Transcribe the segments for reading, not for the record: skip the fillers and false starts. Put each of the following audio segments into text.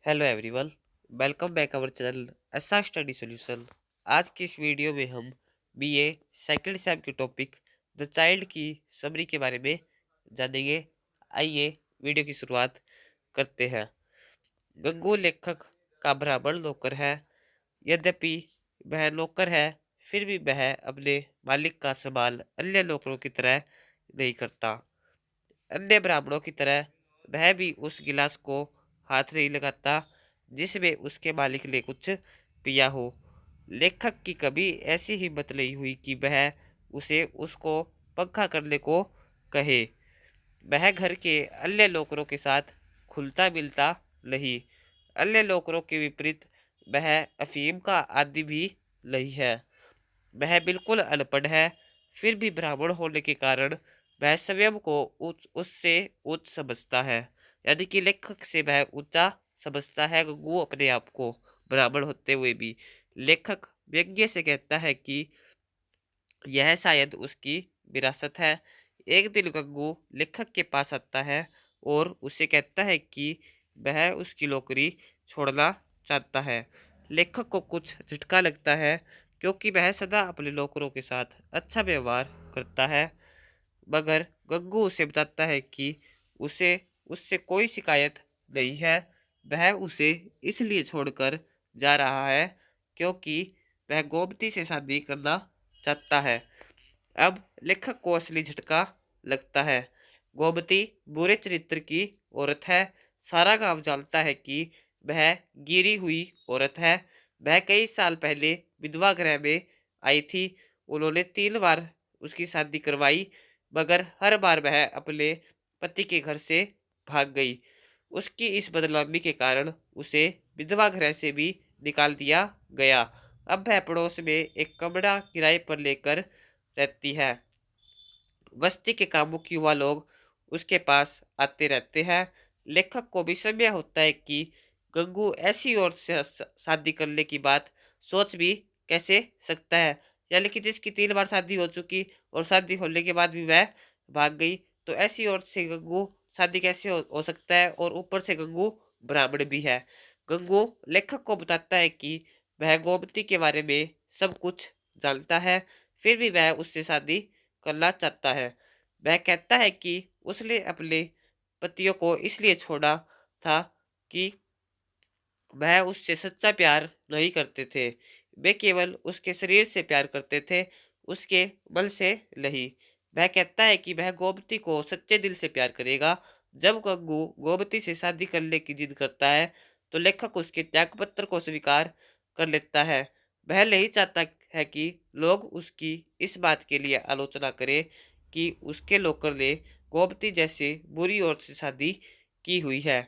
Hello everyone. Welcome back our channel SR study solution. आज की इस वीडियो में हम बीए सेकंड सेम के टॉपिक द चाइल्ड की समरी के बारे में जानेंगे। आइए वीडियो की शुरुआत करते हैं। गंगू लेखक का ब्राह्मण नौकर है। यद्यपि वह नौकर है, फिर भी वह अपने मालिक का संभाल अन्य नौकरों की तरह नहीं करता। अन्य ब्राह्मणों की तरह वह भी उस गिलास को हाथ नहीं लगाता जिसमें उसके मालिक ने कुछ पिया हो। लेखक की कभी ऐसी हिम्मत नहीं हुई कि वह उसे उसको पंखा करने को कहे। वह घर के अन्य नौकरों के साथ खुलता मिलता नहीं। अन्य नौकरों के विपरीत वह अफीम का आदि भी नहीं है। वह बिल्कुल अनपढ़ है, फिर भी ब्राह्मण होने के कारण वह स्वयं को उससे उच्च समझता है। यानी कि लेखक से वह ऊंचा समझता है वो अपने आप को, ब्राह्मण होते हुए भी। लेखक व्यंग्य से कहता है कि यह शायद उसकी विरासत है। एक दिन गंगू लेखक के पास आता है और उसे कहता है कि वह उसकी नौकरी छोड़ना चाहता है। लेखक को कुछ झटका लगता है क्योंकि वह सदा अपने नौकरों के साथ अच्छा व्यवहार करता है। मगर गंगू उसे बताता है कि उसे उससे कोई शिकायत नहीं है। वह उसे इसलिए छोड़कर जा रहा है क्योंकि वह गोमती से शादी करना चाहता है। अब लेखक को असली झटका लगता है। गोमती बुरे चरित्र की औरत है। सारा गांव जानता है कि वह गिरी हुई औरत है। वह कई साल पहले विधवा गृह में आई थी। उन्होंने 3 बार उसकी शादी करवाई, मगर हर बार वह अपने पति के घर से भाग गई। उसकी इस बदनामी के कारण उसे विधवा गृह से भी निकाल दिया गया। अब वह पड़ोस में एक कमरा किराए पर लेकर रहती है। बस्ती के कामुक युवा लोग उसके पास आते रहते हैं। लेखक को भी समय होता है कि गंगू ऐसी औरत से शादी करने की बात सोच भी कैसे सकता है। यानी कि जिसकी 3 बार शादी हो चुकी और शादी होने के बाद भी वह भाग गई, तो ऐसी औरत से गंगू शादी कैसे हो सकता है। और ऊपर से गंगू ब्राह्मण भी है। गंगू लेखक को बताता है कि वह गोमती के बारे में सब कुछ जानता है, फिर भी वह उससे शादी करना चाहता है। वह कहता है कि उसने अपने पतियों को इसलिए छोड़ा था कि वह उससे सच्चा प्यार नहीं करते थे। वे केवल उसके शरीर से प्यार करते थे, उसके बल से नहीं। वह कहता है कि वह गोमती को सच्चे दिल से प्यार करेगा। जब गंगू गोमती से शादी करने की जिद करता है तो लेखक उसके त्यागपत्र को स्वीकार कर लेता है। वह नहीं चाहता है कि लोग उसकी इस बात के लिए आलोचना करें कि उसके नौकर ने गोमती जैसे बुरी औरत से शादी की हुई है।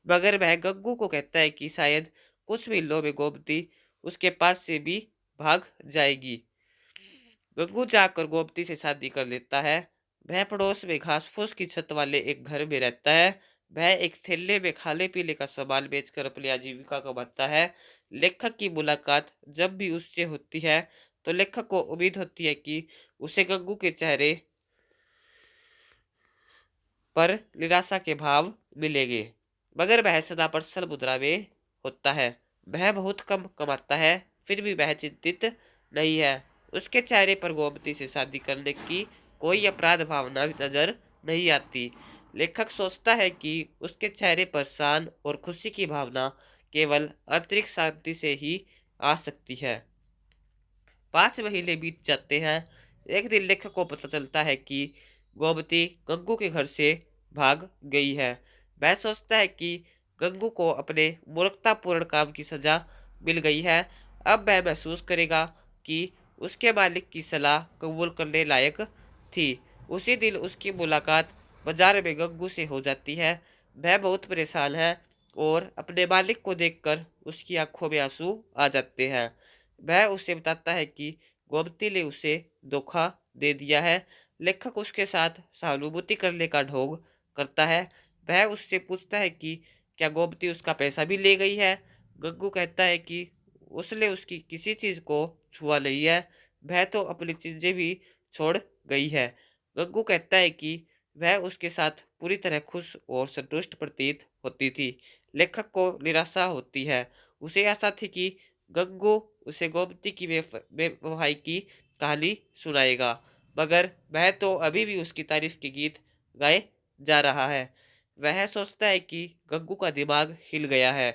मगर वह गग्गू को कहता है कि शायद कुछ महीनों में गोमती उसके पास से भी भाग जाएगी। गग्गू जाकर गोमती से शादी कर लेता है। वह पड़ोस में घास फूस की छत वाले एक घर में रहता है। वह एक थैले में खाने पीने का सामान बेचकर अपनी आजीविका कमाता है। लेखक की मुलाकात जब भी उससे होती है तो लेखक को उम्मीद होती है कि उसे गग्गू के चेहरे पर निराशा के भाव मिलेंगे। मगर वह सदा प्रसन्न मुद्रा में होता है। वह बहुत कम कमाता है, फिर भी वह चिंतित नहीं है। उसके चेहरे पर गोमती से शादी करने की कोई अपराध भावना नजर नहीं आती। लेखक सोचता है कि उसके चेहरे पर शान और खुशी की भावना केवल आंतरिक शांति से ही आ सकती है। 5 महीने बीत जाते हैं। एक दिन लेखक को पता चलता है कि गोमती गंगू के घर से भाग गई है। वह सोचता है कि गंगू को अपने मूर्खतापूर्ण काम की सजा मिल गई है। अब वह महसूस करेगा कि उसके मालिक की सलाह कबूल करने लायक थी। उसी दिन उसकी मुलाकात बाजार में गंगू से हो जाती है। वह बहुत परेशान है और अपने मालिक को देखकर उसकी आंखों में आंसू आ जाते हैं। वह उसे बताता है कि गोमती ने उसे धोखा दे दिया है। लेखक उसके साथ सहानुभूति करने का ढोंग करता है। वह उससे पूछता है कि क्या गोमती उसका पैसा भी ले गई है। गग्गू कहता है कि उसने उसकी किसी चीज को छुआ नहीं है, वह तो अपनी चीजें भी छोड़ गई है। गग्गू कहता है कि वह उसके साथ पूरी तरह खुश और संतुष्ट प्रतीत होती थी, लेखक को निराशा होती है। उसे आशा थी कि गंगू उसे गोमती की बेवफाई की कहानी सुनाएगा, मगर वह तो अभी भी उसकी तारीफ के गीत गाए जा रहा है। वह सोचता है कि गंगू का दिमाग हिल गया है।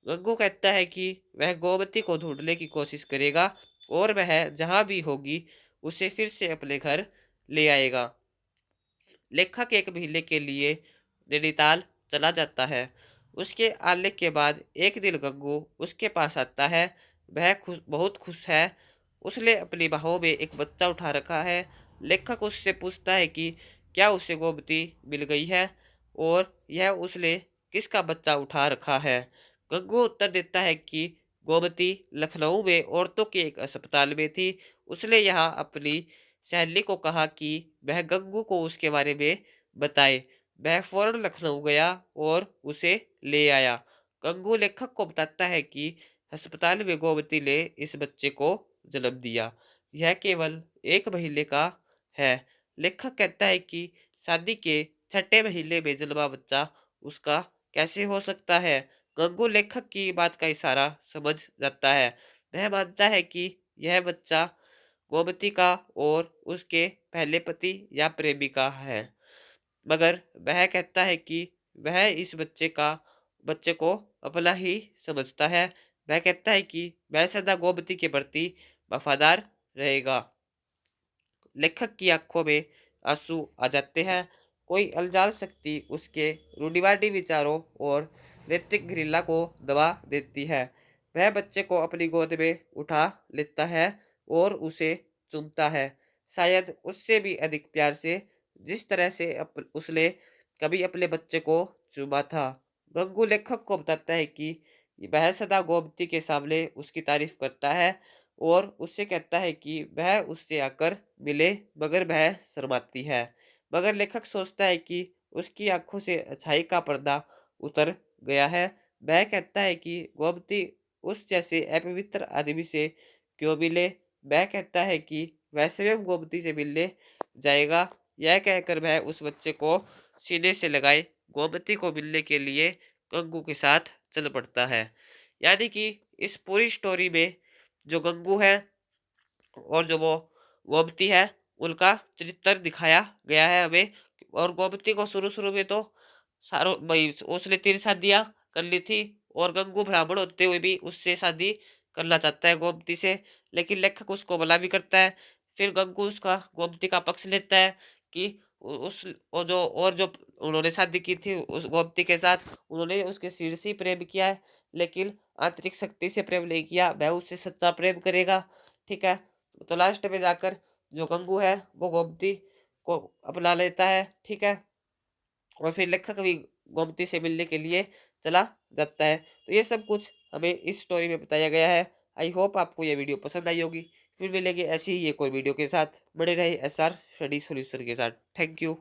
गंगू कहता है कि वह गोमती को ढूंढने की कोशिश करेगा और वह जहां भी होगी उसे फिर से अपने घर ले आएगा। लेखक एक महीने के लिए नैनीताल चला जाता है। उसके आने के बाद एक दिन गंगू उसके पास आता है। वह बहुत खुश है। उसने अपनी बाहों में एक बच्चा उठा रखा है। लेखक उससे पूछता है कि क्या उसे गोमती मिल गई है और यह उसने किसका बच्चा उठा रखा है। गंगू उत्तर देता है कि गोमती लखनऊ में औरतों के एक अस्पताल में थी। उसने यहाँ अपनी सहेली को कहा कि वह गंगू को उसके बारे में बताए। वह फौरन लखनऊ गया और उसे ले आया। गंगू लेखक को बताता है कि अस्पताल में गोमती ने इस बच्चे को जन्म दिया। यह केवल 1 महीने का है। लेखक कहता है कि शादी के छठे महीने में जन्मा बच्चा उसका कैसे हो सकता है। गंगू लेखक की बात का इशारा समझ जाता है। वह मानता है कि यह बच्चा गोमती का और उसके पहले पति या प्रेमिका है, मगर वह कहता है कि वह इस बच्चे को अपना ही समझता है। वह कहता है कि वह सदा गोमती के प्रति वफादार रहेगा। लेखक की आंखों में आंसू आ जाते हैं। कोई अनजान शक्ति उसके रूढ़िवादी विचारों और नैतिक घृणा को दबा देती है। वह बच्चे को अपनी गोद में उठा लेता है और उसे चूमता है, शायद उससे भी अधिक प्यार से, जिस तरह से उसने कभी अपने बच्चे को चूमा था। गंगू लेखक को बताता है कि वह सदा गोमती के सामने उसकी तारीफ करता है और उससे कहता है कि वह उससे आकर मिले, मगर वह शर्माती है। मगर लेखक सोचता है कि उसकी आंखों से अच्छाई का पर्दा उतर गया है। वह कहता है कि गोमती उस जैसे अपवित्र आदमी से क्यों मिले। वह कहता है कि वह स्वयं गोमती से मिलने जाएगा। यह कहकर वह उस बच्चे को सीने से लगाए गोमती को मिलने के लिए गंगू के साथ चल पड़ता है। यानी कि इस पूरी स्टोरी में जो गंगू है और जो वो गोमती है, उनका चरित्र दिखाया गया है हमें। और गोमती को शुरू शुरू में तो सारो भाई उसने 3 शादियां कर ली थी और गंगू ब्राह्मण होते हुए भी उससे शादी करना चाहता है गोमती से, लेकिन लेखक उसको मना भी करता है। फिर गंगू उसका गोमती का पक्ष लेता है कि उस और जो उन्होंने शादी की थी उस गोमती के साथ, उन्होंने उसके सिर से ही प्रेम किया है, लेकिन आंतरिक शक्ति से प्रेम नहीं किया। वह उससे सच्चा प्रेम करेगा, ठीक है। तो लास्ट में जाकर जो गंगू है वो गोमती को अपना लेता है, ठीक है। और फिर लेखक भी गोमती से मिलने के लिए चला जाता है। तो ये सब कुछ हमें इस स्टोरी में बताया गया है। आई होप आपको ये वीडियो पसंद आई होगी। फिर मिलेंगे ऐसी ही एक और वीडियो के साथ। बने रहे एसआर स्टडी सॉल्यूशन के साथ। Thank you.